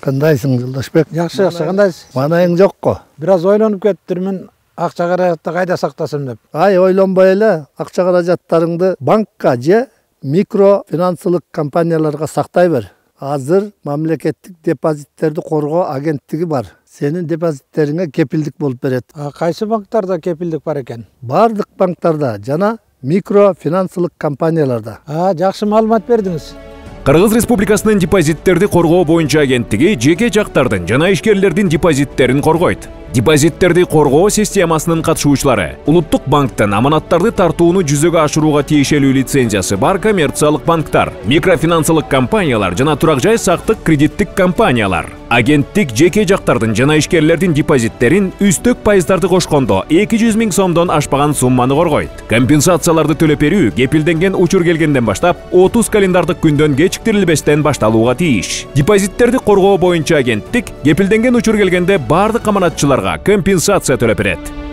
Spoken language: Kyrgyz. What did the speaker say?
Кандайсың, Жолдошбек? Жакшы, кандайсыз? Манайың жокко? Бир аз ойлонуп кеттирмин, акча каражатты кайда сактасам деп. Ойлонбой эле, акча каражаттарыңды банкка же микрофинансылык компанияларга сактай бер. Азыр мамлекеттик депозиттерди коргоо агенттиги бар. Сенин депозиттериңе кепилдик болуп берет. Кайсы банктарда кепилдик бар экен? Бардык банктарда жана микрофинансылык компанияларда. Жакшы маалымат бердиңиз. Кыргыз Республикасынын депозиттерди коргоо боюнча агенттиги жеке жактардын жана ишкерлердин депозиттерин коргойт. Депозиттерди коргоо системасынын катышуучулары улуттук банктан аманаттарды тартууну жүзөгө ашырууга тиешелүү лицензиясы бар коммерциялык банктар, микрофинансылык компаниялар жана турак жай сактык кредиттик компаниялар. Агенттик жеке жактардын жана ишкерлердин депозиттерин үстөк пайыздарды кошкондо 200 000 сомдон ашпаган сумманы коргойт. Компенсацияларды төлөп берүү кепилденген учур келгенден баштап 30 календардык күндөн кечиктирилбестен башталууга тийиш. Депозиттерди коргоо боюнча агенттик кепилденген учур келгенде бардык аманатчыларга компенсация төлөп берет.